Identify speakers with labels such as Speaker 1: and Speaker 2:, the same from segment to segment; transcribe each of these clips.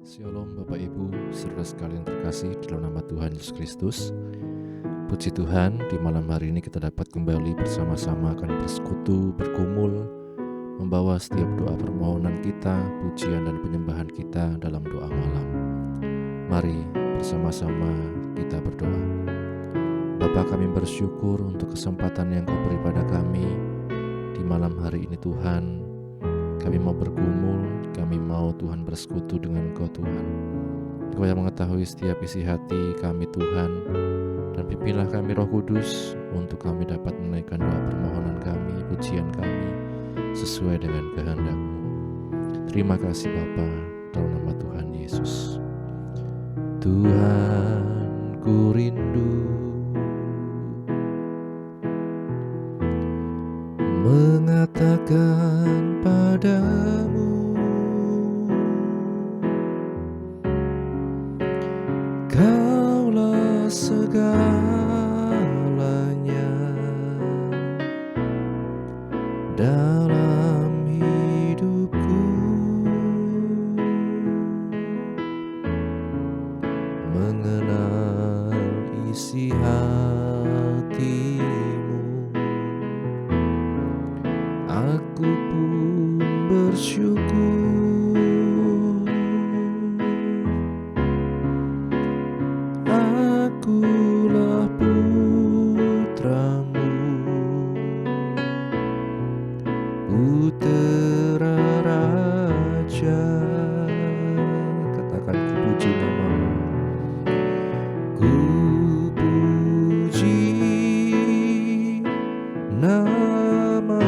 Speaker 1: Shalom Bapak Ibu, saudara sekalian terkasih dalam nama Tuhan Yesus Kristus. Puji Tuhan, di malam hari ini kita dapat kembali bersama-sama akan bersekutu, bergumul, membawa setiap doa permohonan kita, pujian dan penyembahan kita dalam doa malam. Mari bersama-sama kita berdoa. Bapa, kami bersyukur untuk kesempatan yang Kau beri pada kami di malam hari ini Tuhan. Kami mau bergumul, kami mau Tuhan bersekutu dengan Engkau Tuhan. Engkau yang mengetahui setiap isi hati kami Tuhan, dan pimpinlah kami Roh Kudus untuk kami dapat menaikkan doa permohonan kami, pujian kami sesuai dengan kehendak-Mu. Terima kasih Bapa, dalam nama Tuhan Yesus. Tuhan, ku rindu mengatakan padamu, Kaulah segalanya dalam hidupku, mengenal isi hatimu. Aku pun bersyukur, akulah putramu, putera raja. Katakan, ku puji namamu, ku puji namamu,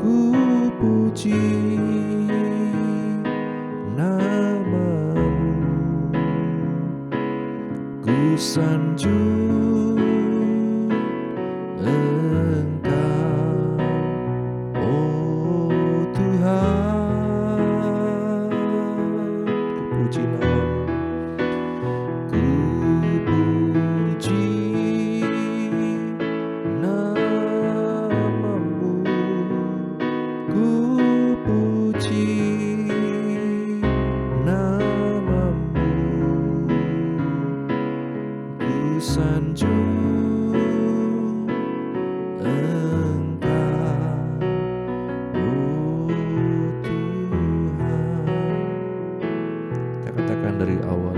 Speaker 1: ku puji namamu, ku sanjung Engkau, oh Tuhan. Ku puji namamu, ku puji namamu, ku puji namamu, ku sanjung Engkau, oh Tuhan. Kita katakan dari awal,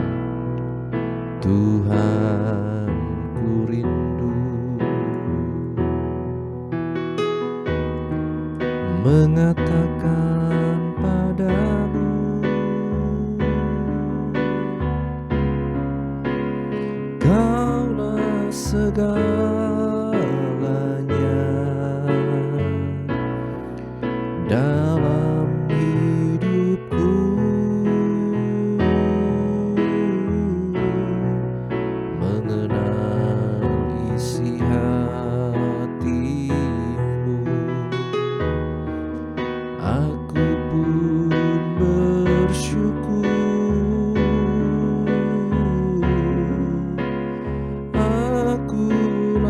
Speaker 1: Tuhan, ku rindu mengatakan padamu, Kaulah segalanya dalam hidupku, mengenal isi hatimu. Aku pun bersyukur, akulah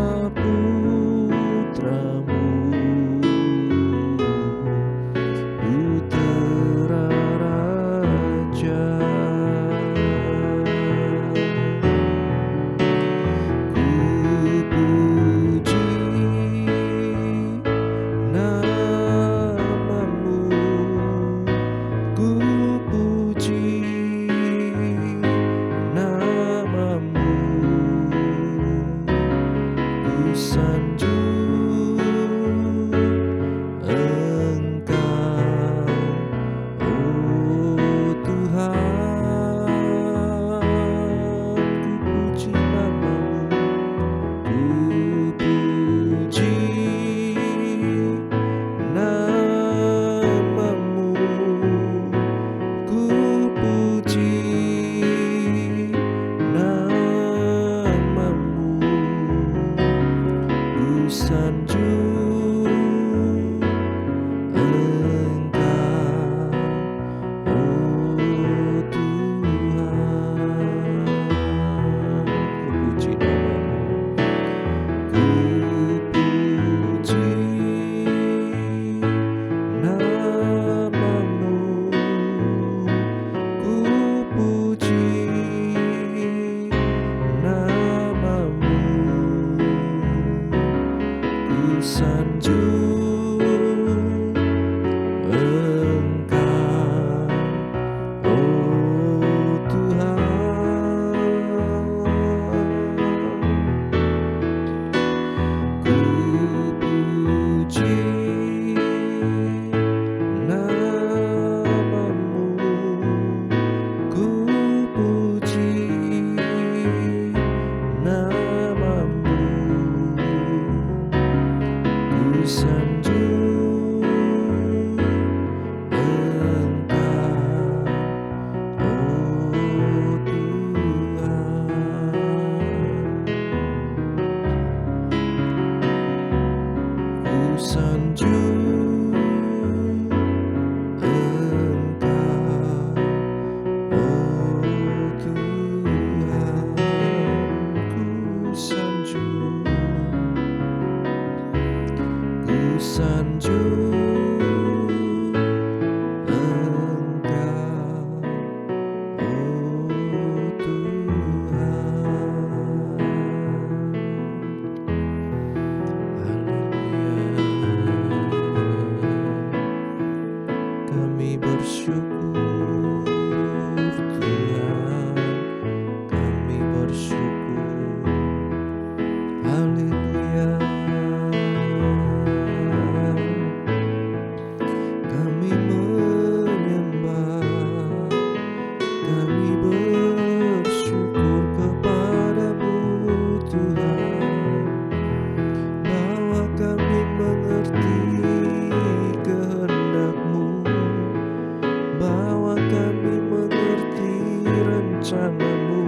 Speaker 2: kami mengerti rencana-Mu.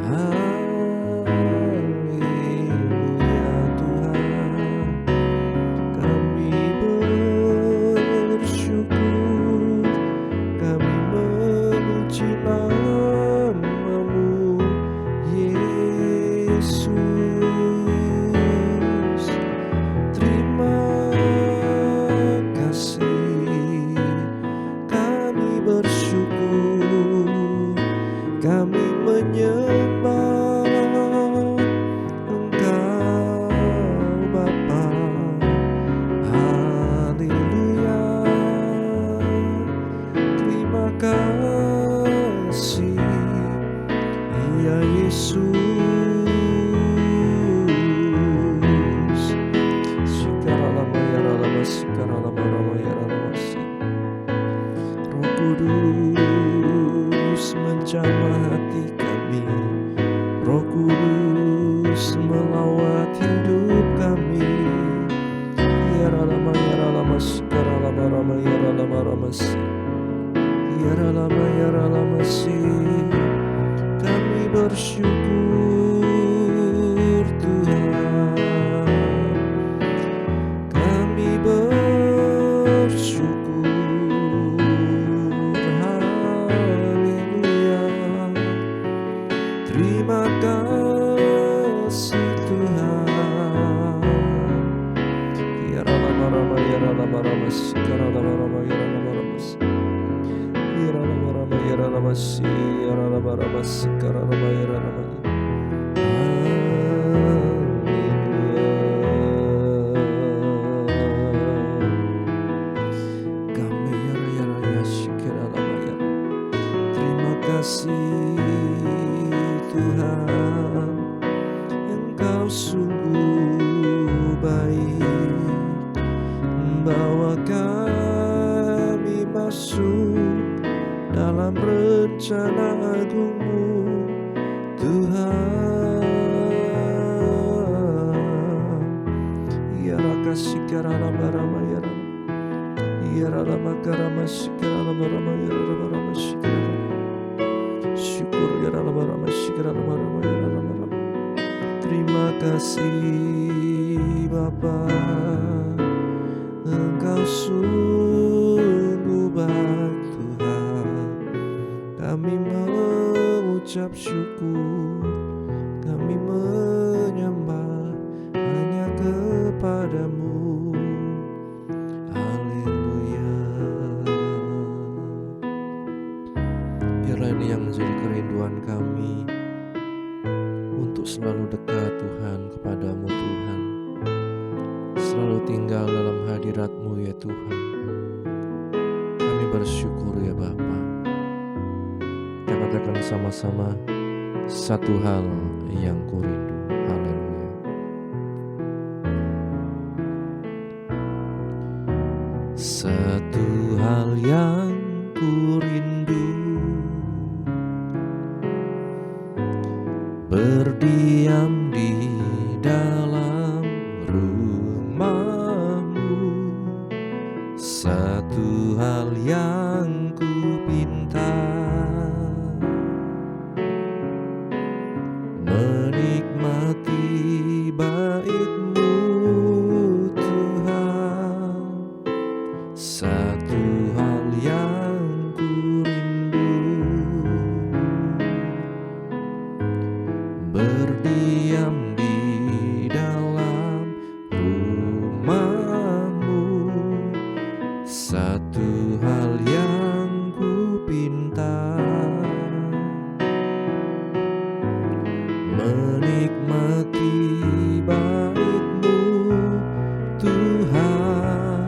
Speaker 2: Haleluya Tuhan, kami bersyukur, kami memuji nama-Mu, Yesus. Terima kasih, kami bersyukur, kami menyembah Engkau Bapa. Haleluya, terima kasih ya Yesus. Sikaralama sikaralama rama yaramasi. Roh Kudus menjamah hati kami, Roh Kudus melawat hidup kami. Yaralama sikaralama rama yaralama ramasi. Yaralama si. Kami bersyukur Tuhan, kami bersyukur. Haleluya, terima kasih Tuhan. Yaralama rama sikaralama rama yaralama ramasi. Yaralama sikaralama yaralama. Terima kasih Tuhan, Engkau sungguh baik, membawa kami masuk dalam rencana agung-Mu Tuhan. Ya raka sikaralama rama yaralama. Ya ralama karama sikaralama rama yaralama rama sikaralama. Syukur ya ralama rama sikaralama rama yaralama rama. Terima kasih Bapa, Engkau sungguh baik Tuhan. Kami mengucap syukur, kami menyembah hanya kepada-Mu. Haleluya. Biarlah ini yang menjadi kerinduan kami, untuk selalu dekat Tuhan kepada-Mu Tuhan, selalu tinggal dalam hadirat-Mu ya Tuhan. Kami bersyukur ya Bapa. Kita katakan sama-sama, satu hal yang kurindu. Haleluya. Satu hal yang kurindu, berdiam di dalam rumah-Mu. Satu hal yang kupinta, menikmati bait-Mu Tuhan. Satu hal yang kurindu, berdiam di dalam rumah-Mu. Satu hal yang kupinta, menikmati bait-Mu Tuhan.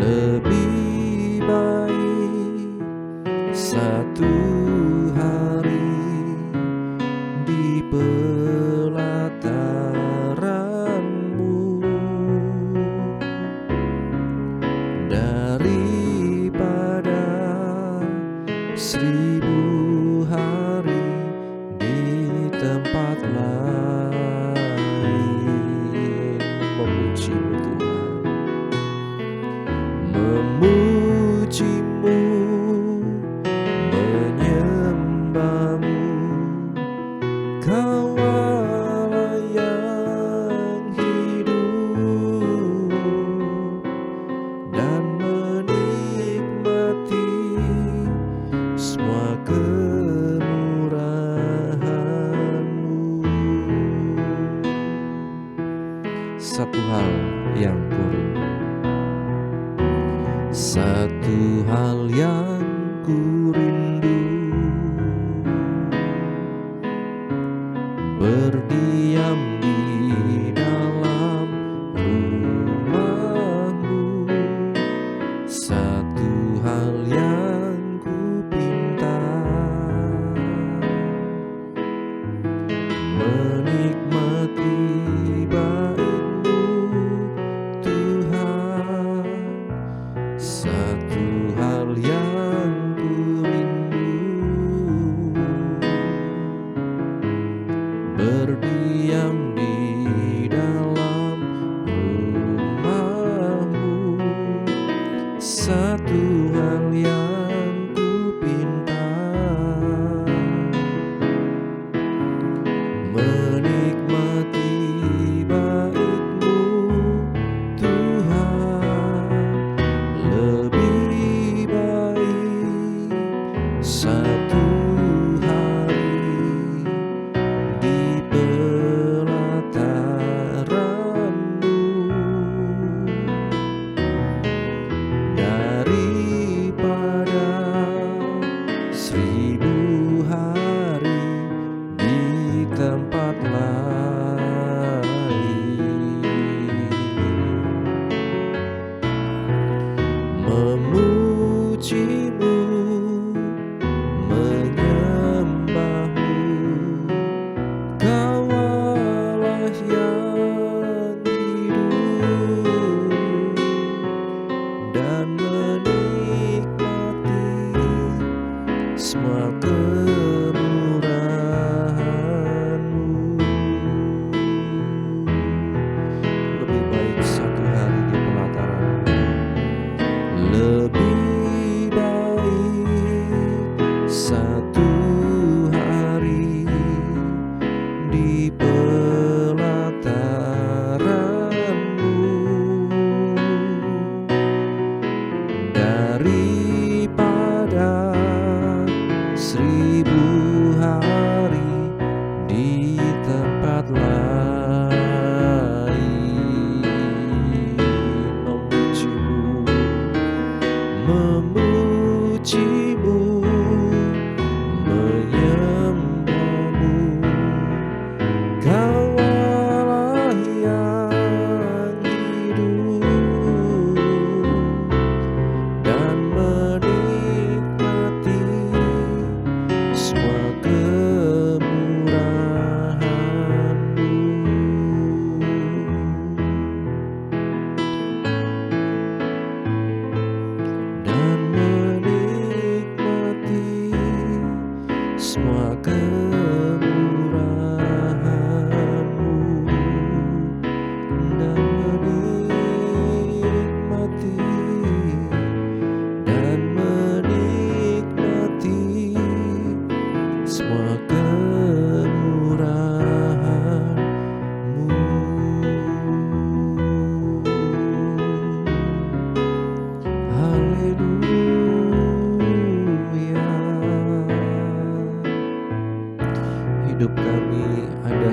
Speaker 2: Lebih baik satu hari di pelataran-Mu daripada 1000 hari di tempat lain. Memuji-Mu Tuhan, memuji-Mu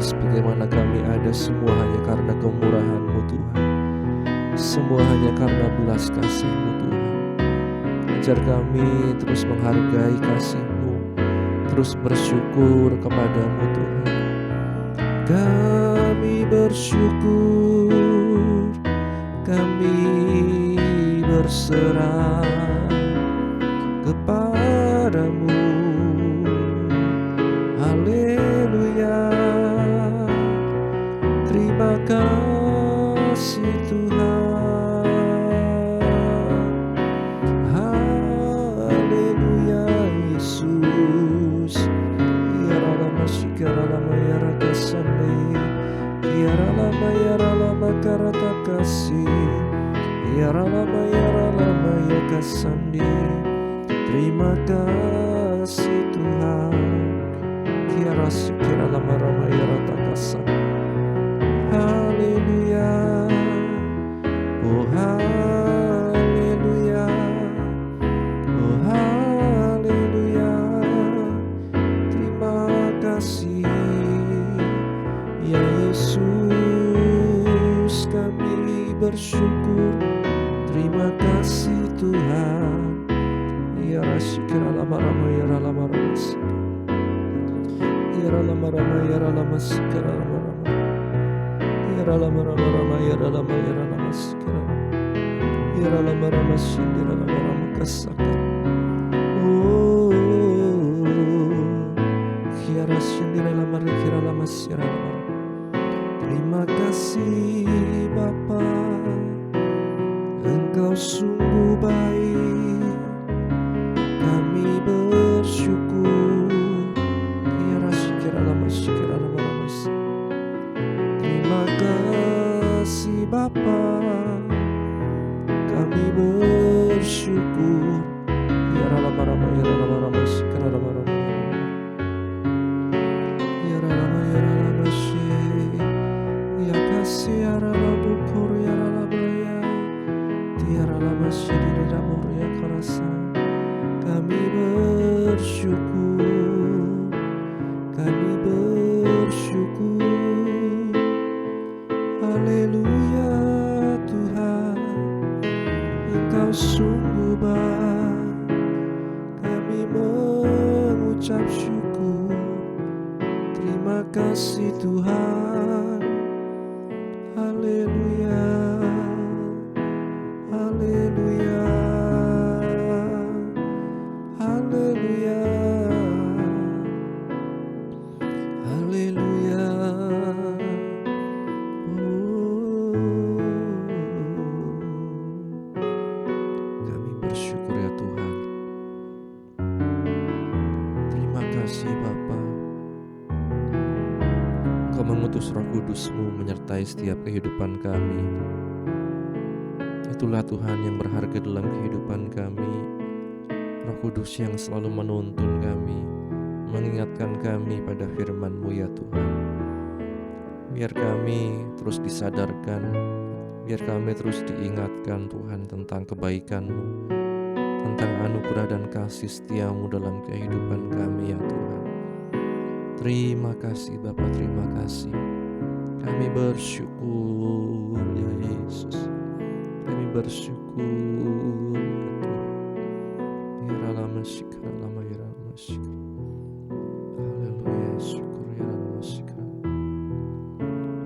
Speaker 2: sebagaimana kami ada, semua hanya karena kemurahan-Mu Tuhan. Semua hanya karena belas kasih-Mu Tuhan. Ajar kami terus menghargai kasih-Mu, terus bersyukur kepadamu Tuhan. Kami bersyukur, kami berserah kepadamu. Haleluya, terima kasih Tuhan. Haleluya Yesus. Yara lama shikara lama yara kasane, yara lama karata kasih, yara lama ya kasandi. Terima kasih Tuhan. Kiara sikira lama rama yara takasan. Haleluya, oh haleluya, oh haleluya. Terima kasih ya Yesus, kami bersyukur. Terima kasih Tuhan. Ya rasikira lama rama yara lama rama sikira, yara lama rama yara lama sikira lama rama, yara lama rama rama yara lama sikira, yara lama rama sindira lama rama kasaka. Oh, yara sindira lama rikira lama sira lama. Terima kasih Bapa, Engkau sungguh baik. Kami bersyukur. Kiara sikira lama sikira lama rama. Terima kasih Bapa, kami bersyukur. Kiara lama rama yara lama rama sikira lama rama. Yara lama shi. Ya kasih yara lama kor yara lama ya. Tiara lama shi di dalam ya karasa. Kami bersyukur, kami bersyukur. Haleluya Tuhan, Engkau sungguh baik. Kami mengucap syukur. Terima kasih Tuhan. Haleluya, haleluya. Haleluya, haleluya. Kami bersyukur ya Tuhan. Terima kasih Bapa. Engkau mengutus Roh Kudus-Mu menyertai setiap kehidupan kami. Itulah Tuhan yang berharga dalam kehidupan kami. Roh Kudus yang selalu menuntun kami, mengingatkan kami pada firman-Mu ya Tuhan. Biar kami terus disadarkan, biar kami terus diingatkan Tuhan tentang kebaikan-Mu, tentang anugerah dan kasih setia-Mu dalam kehidupan kami ya Tuhan. Terima kasih Bapa, terima kasih. Kami bersyukur ya Yesus, kami bersyukur ya Tuhan. Yara lama sikara lama yara lama sikara. Haleluya, syukur yara lama sikara.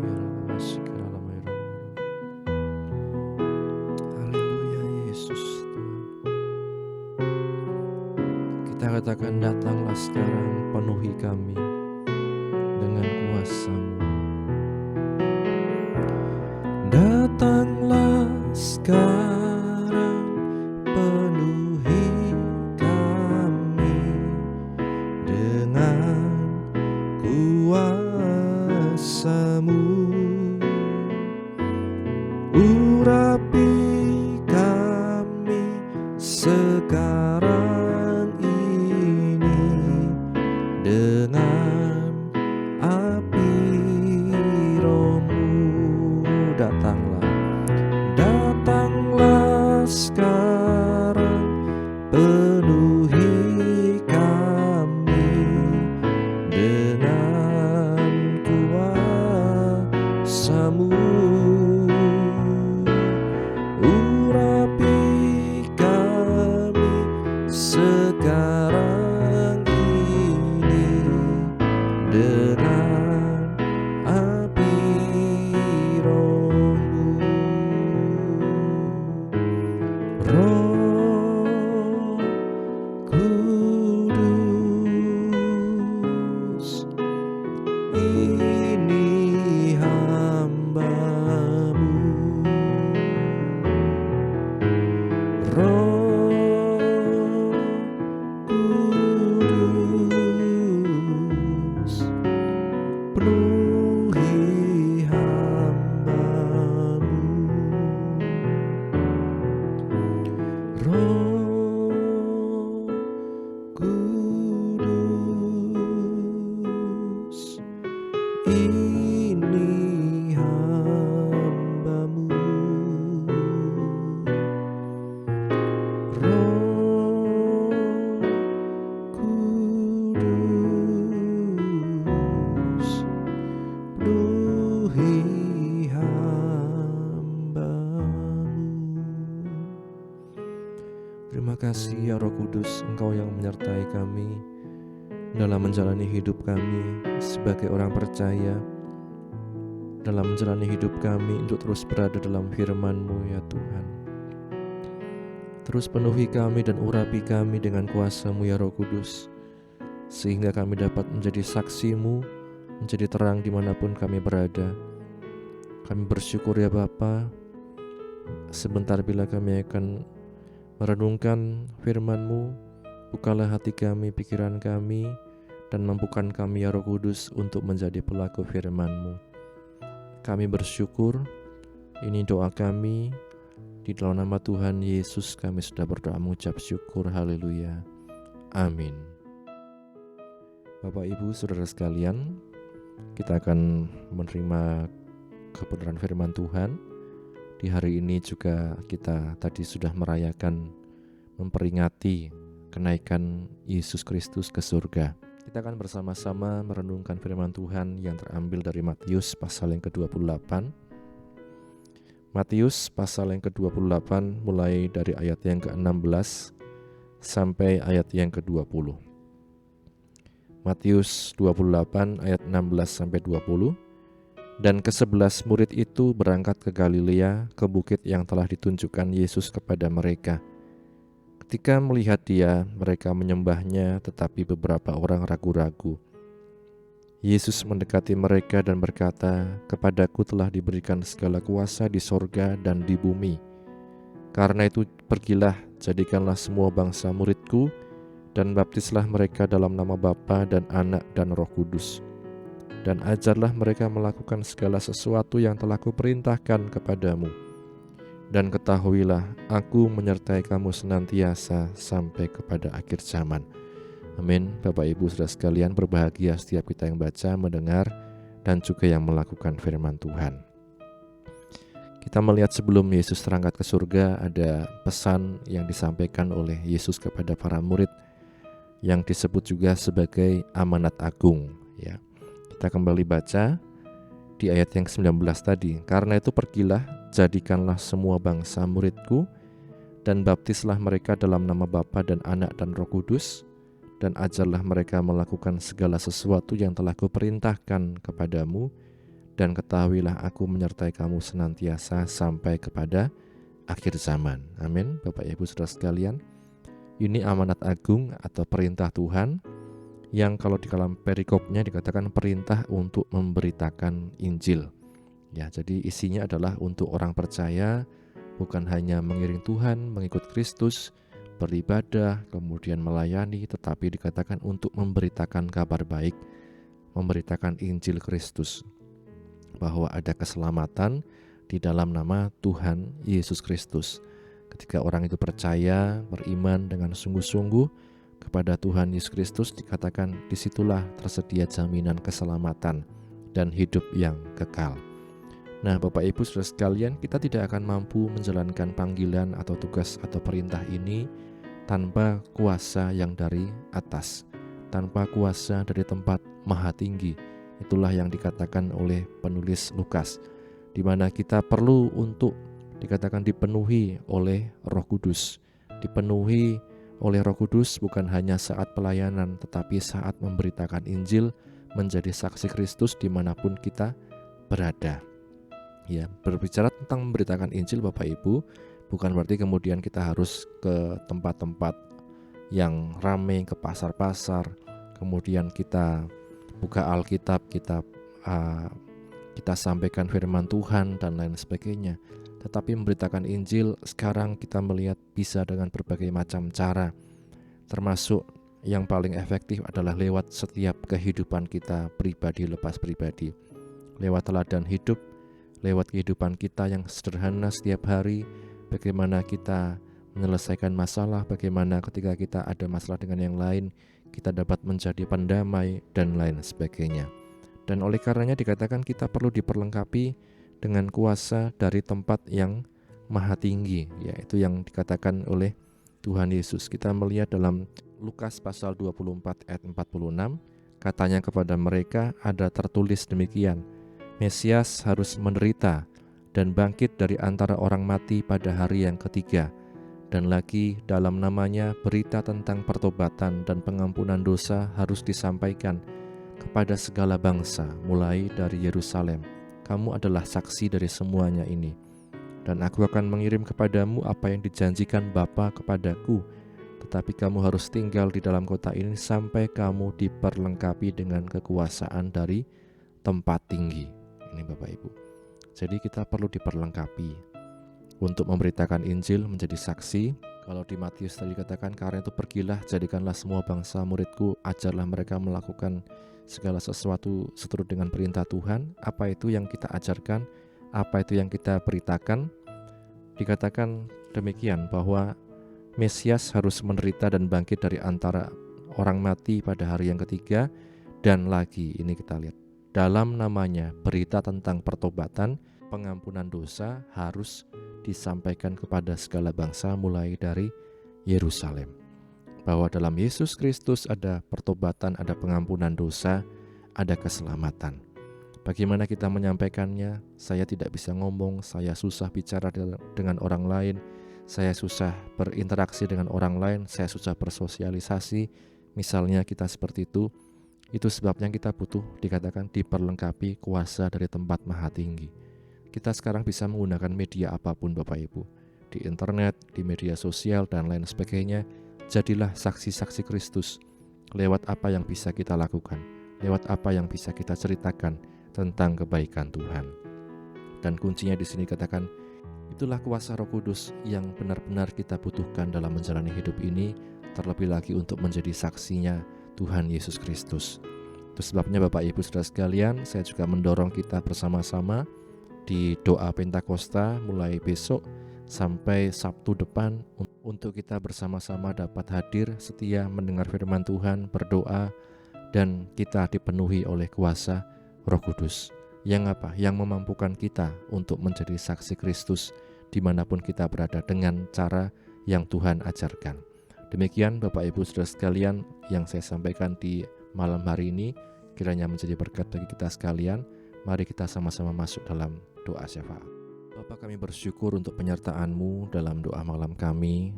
Speaker 2: Yara lama sikara lama yara lama. Haleluya Yesus Tuhan. Kita katakan datanglah sekarang, penuhi kami dengan kuasa-Mu. Datanglah sekarang, penuhi kami dengan kuasa-Mu. Urapi kami sekarang ini dengan api Roh-Mu. Datanglah, datanglah sekarang ini dalam api Roh-Mu. Roh Kudus, ini hamba-Mu. Roh Kudus, penuhi hamba-Mu. Roh Kudus, ini hamba-Mu. Roh Kudus, penuhi hamba-Mu. Terima kasih ya Roh Kudus, Engkau yang menyertai kami dalam menjalani hidup kami sebagai orang percaya, dalam menjalani hidup kami untuk terus berada dalam firman-Mu ya Tuhan. Terus penuhi kami dan urapi kami dengan kuasa-Mu ya Roh Kudus, sehingga kami dapat menjadi saksi-Mu, menjadi terang dimanapun kami berada. Kami bersyukur ya Bapa, sebentar bila kami akan merenungkan firman-Mu, bukalah hati kami, pikiran kami, dan mampukan kami ya Roh Kudus untuk menjadi pelaku firman-Mu. Kami bersyukur, ini doa kami, di dalam nama Tuhan Yesus kami sudah berdoa mengucap syukur, haleluya, amin. Bapak Ibu Saudara sekalian, kita akan menerima kebenaran firman Tuhan. Di hari ini juga kita tadi sudah merayakan, memperingati kenaikan Yesus Kristus ke surga. Kita akan bersama-sama merenungkan firman Tuhan yang terambil dari Matius pasal yang ke-28. Matius pasal yang ke-28 mulai dari ayat yang ke-16 sampai ayat yang ke-20. Matius 28 ayat 16 sampai 20. Dan ke-11 murid itu berangkat ke Galilea, ke bukit yang telah ditunjukkan Yesus kepada mereka. Ketika melihat Dia, mereka menyembahnya, tetapi beberapa orang ragu-ragu. Yesus mendekati mereka dan berkata, "Kepadaku telah diberikan segala kuasa di sorga dan di bumi. Karena itu pergilah, jadikanlah semua bangsa muridku, dan baptislah mereka dalam nama Bapa dan Anak dan Roh Kudus. Dan ajarlah mereka melakukan segala sesuatu yang telah kuperintahkan kepadamu. Dan ketahuilah, aku menyertai kamu senantiasa sampai kepada akhir zaman." Amin. Bapak Ibu Saudara sekalian, berbahagia setiap kita yang baca, mendengar, dan juga yang melakukan firman Tuhan. Kita melihat sebelum Yesus terangkat ke surga, ada pesan yang disampaikan oleh Yesus kepada para murid yang disebut juga sebagai amanat agung. Ya, kita kembali baca di ayat yang 19 tadi. Karena itu pergilah, jadikanlah semua bangsa muridku, dan baptislah mereka dalam nama Bapa dan Anak dan Roh Kudus, dan ajarlah mereka melakukan segala sesuatu yang telah kuperintahkan kepadamu, dan ketahuilah aku menyertai kamu senantiasa sampai kepada akhir zaman. Amin. Bapak Ibu Saudara sekalian, ini amanat agung atau perintah Tuhan yang kalau di dalam perikopnya dikatakan perintah untuk memberitakan Injil. Ya, jadi isinya adalah untuk orang percaya, bukan hanya mengiring Tuhan, mengikut Kristus, beribadah, kemudian melayani, tetapi dikatakan untuk memberitakan kabar baik, memberitakan Injil Kristus, bahwa ada keselamatan di dalam nama Tuhan Yesus Kristus. Ketika orang itu percaya, beriman dengan sungguh-sungguh kepada Tuhan Yesus Kristus, dikatakan disitulah tersedia jaminan keselamatan dan hidup yang kekal. Nah, Bapak Ibu Saudara sekalian, kita tidak akan mampu menjalankan panggilan atau tugas atau perintah ini tanpa kuasa yang dari atas, tanpa kuasa dari tempat maha tinggi. Itulah yang dikatakan oleh penulis Lukas, di mana kita perlu untuk dikatakan dipenuhi oleh Roh Kudus, dipenuhi
Speaker 1: oleh Roh Kudus, bukan hanya saat pelayanan, tetapi saat memberitakan Injil, menjadi saksi Kristus dimanapun kita berada. Ya, berbicara tentang memberitakan Injil Bapak Ibu, bukan berarti kemudian kita harus ke tempat-tempat yang ramai, ke pasar-pasar, kemudian kita buka Alkitab, kita sampaikan firman Tuhan dan lain sebagainya. Tetapi memberitakan Injil sekarang kita melihat bisa dengan berbagai macam cara, termasuk yang paling efektif adalah lewat setiap kehidupan kita pribadi lepas pribadi, lewat teladan hidup, lewat kehidupan kita yang sederhana setiap hari, bagaimana kita menyelesaikan masalah, bagaimana ketika kita ada masalah dengan yang lain, kita dapat menjadi pendamai dan lain sebagainya. Dan oleh karenanya dikatakan kita perlu diperlengkapi dengan kuasa dari tempat yang maha tinggi, yaitu yang dikatakan oleh Tuhan Yesus. Kita melihat dalam Lukas pasal 24 ayat 46, katanya kepada mereka, ada tertulis demikian, Mesias harus menderita dan bangkit dari antara orang mati pada hari yang ketiga. Dan lagi dalam namanya berita tentang pertobatan dan pengampunan dosa harus disampaikan kepada segala bangsa, mulai dari Yerusalem. Kamu adalah saksi dari semuanya ini. Dan aku akan mengirim kepadamu apa yang dijanjikan Bapa kepadaku. Tetapi kamu harus tinggal di dalam kota ini sampai kamu diperlengkapi dengan kekuasaan dari tempat tinggi. Ini Bapak Ibu. Jadi kita perlu diperlengkapi untuk memberitakan Injil, menjadi saksi. Kalau di Matius tadi dikatakan, karena itu pergilah, jadikanlah semua bangsa muridku, ajarlah mereka melakukan segala sesuatu seturut dengan perintah Tuhan. Apa itu yang kita ajarkan? Apa itu yang kita beritakan? Dikatakan demikian bahwa Mesias harus menderita dan bangkit dari antara orang mati pada hari yang ketiga. Dan lagi, ini kita lihat, dalam namanya berita tentang pertobatan, pengampunan dosa harus disampaikan kepada segala bangsa mulai dari Yerusalem. Bahwa dalam Yesus Kristus ada pertobatan, ada pengampunan dosa, ada keselamatan. Bagaimana kita menyampaikannya? Saya tidak bisa ngomong, saya susah bicara dengan orang lain, saya susah berinteraksi dengan orang lain, saya susah bersosialisasi. Misalnya kita seperti itu sebabnya kita butuh dikatakan diperlengkapi kuasa dari tempat maha tinggi. Kita sekarang bisa menggunakan media apapun Bapak Ibu, di internet, di media sosial dan lain sebagainya. Jadilah saksi-saksi Kristus lewat apa yang bisa kita lakukan, lewat apa yang bisa kita ceritakan tentang kebaikan Tuhan. Dan kuncinya di sini katakan, itulah kuasa Roh Kudus yang benar-benar kita butuhkan dalam menjalani hidup ini, terlebih lagi untuk menjadi saksinya Tuhan Yesus Kristus. Itu sebabnya Bapak Ibu Saudara sekalian, saya juga mendorong kita bersama-sama di doa Pentakosta mulai besok sampai Sabtu depan untuk kita bersama-sama dapat hadir setia mendengar firman Tuhan, berdoa, dan kita dipenuhi oleh kuasa Roh Kudus yang memampukan kita untuk menjadi saksi Kristus dimanapun kita berada dengan cara yang Tuhan ajarkan. Demikian Bapak Ibu Saudara sekalian yang saya sampaikan di malam hari ini, kiranya menjadi berkat bagi kita sekalian. Mari kita sama-sama masuk dalam doa syafaat. Bapa, kami bersyukur untuk penyertaan-Mu dalam doa malam kami.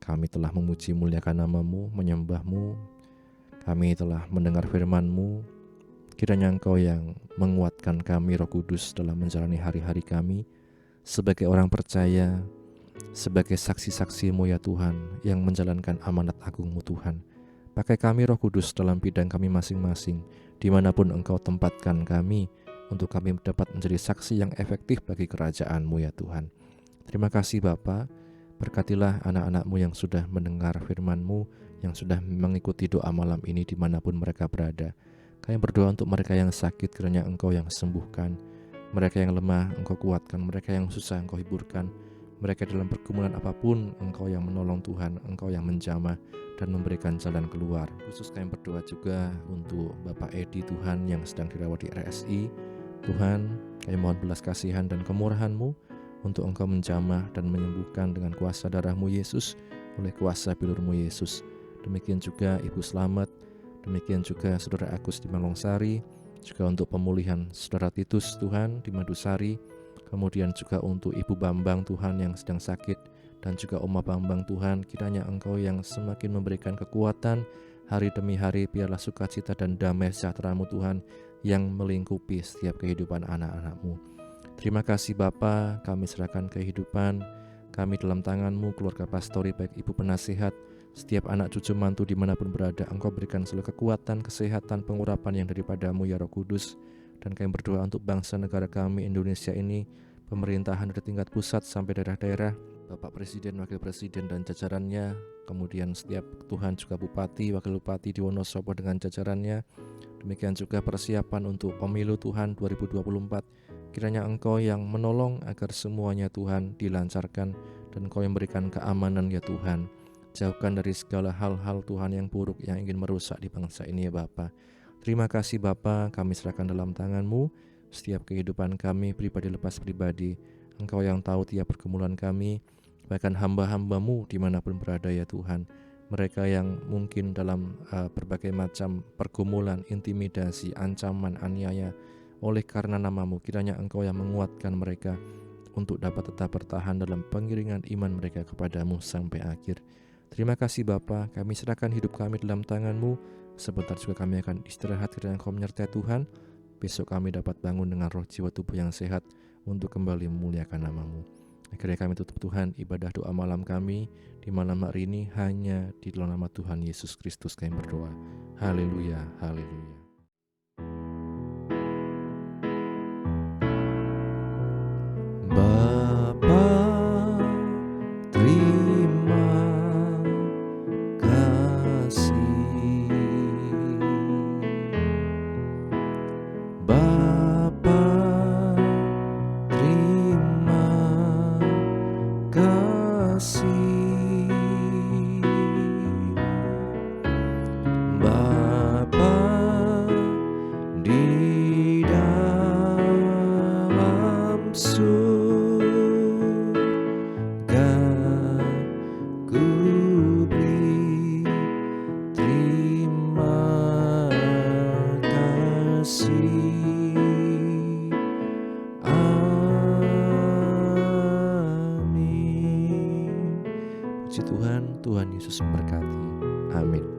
Speaker 1: Kami telah memuji muliakan nama-Mu, menyembah-Mu. Kami telah mendengar firman-Mu. Kiranya Engkau yang menguatkan kami Roh Kudus dalam menjalani hari-hari kami sebagai orang percaya, sebagai saksi-saksi-Mu ya Tuhan, yang menjalankan amanat agung-Mu Tuhan. Pakai kami Roh Kudus dalam bidang kami masing-masing, dimanapun Engkau tempatkan kami, untuk kami dapat menjadi saksi yang efektif bagi kerajaan-Mu ya Tuhan. Terima kasih Bapa, berkatilah anak-anak-Mu yang sudah mendengar firman-Mu, yang sudah mengikuti doa malam ini dimanapun mereka berada. Kami berdoa untuk mereka yang sakit, kiranya Engkau yang sembuhkan. Mereka yang lemah, Engkau kuatkan. Mereka yang susah, Engkau hiburkan. Mereka dalam pergumulan apapun, Engkau yang menolong Tuhan, Engkau yang menjamah dan memberikan jalan keluar. Khusus kami berdoa juga untuk Bapak Edi Tuhan yang sedang dirawat di RSI. Tuhan, kami mohon belas kasihan dan kemurahan-Mu untuk Engkau menjamah dan menyembuhkan dengan kuasa darah-Mu Yesus, oleh kuasa bilur-Mu Yesus. Demikian juga Ibu Slamet, demikian juga Saudara Agus di Malongsari, juga untuk pemulihan Saudara Titus Tuhan di Madusari, kemudian juga untuk Ibu Bambang Tuhan yang sedang sakit dan juga Oma Bambang Tuhan, kiranya Engkau yang semakin memberikan kekuatan hari demi hari. Biarlah sukacita dan damai sejahtera-Mu Tuhan yang melingkupi setiap kehidupan anak-anak-Mu. Terima kasih Bapa, kami serahkan kehidupan kami dalam tangan-Mu, keluarga pastori, baik ibu penasihat, setiap anak cucu mantu dimanapun berada. Engkau berikan seluruh kekuatan, kesehatan, pengurapan yang daripada-Mu ya Roh Kudus. Dan kami berdoa untuk bangsa negara kami Indonesia ini, pemerintahan dari tingkat pusat sampai daerah-daerah, Bapak Presiden, Wakil Presiden dan jajarannya, kemudian setiap Tuhan juga Bupati, Wakil Bupati di Wonosobo dengan jajarannya. Demikian juga persiapan untuk pemilu Tuhan 2024. Kiranya Engkau yang menolong agar semuanya Tuhan dilancarkan, dan Engkau yang berikan keamanan ya Tuhan. Jauhkan dari segala hal-hal Tuhan yang buruk yang ingin merusak di bangsa ini ya Bapa. Terima kasih Bapa, kami serahkan dalam tangan-Mu setiap kehidupan kami pribadi lepas pribadi. Engkau yang tahu tiap pergumulan kami, bahkan hamba-hamba-Mu dimanapun berada ya Tuhan. Mereka yang mungkin dalam berbagai macam pergumulan, intimidasi, ancaman, aniaya oleh karena nama-Mu, kiranya Engkau yang menguatkan mereka untuk dapat tetap bertahan dalam pengiringan iman mereka kepada-Mu sampai akhir. Terima kasih Bapa, kami serahkan hidup kami dalam tangan-Mu. Sebentar juga kami akan istirahat, kiranya Engkau menyertai Tuhan. Besok kami dapat bangun dengan roh jiwa tubuh yang sehat untuk kembali memuliakan nama-Mu. Akhirnya kami tutup Tuhan ibadah doa malam kami di malam hari ini hanya di dalam nama Tuhan Yesus Kristus kami berdoa. Haleluya, haleluya. Bapa, terima kasih. Bapa, terima kasih. Bapa di dalam surga, ku beri terima kasih. Amin. Puji Tuhan, Tuhan Yesus memberkati. Amin.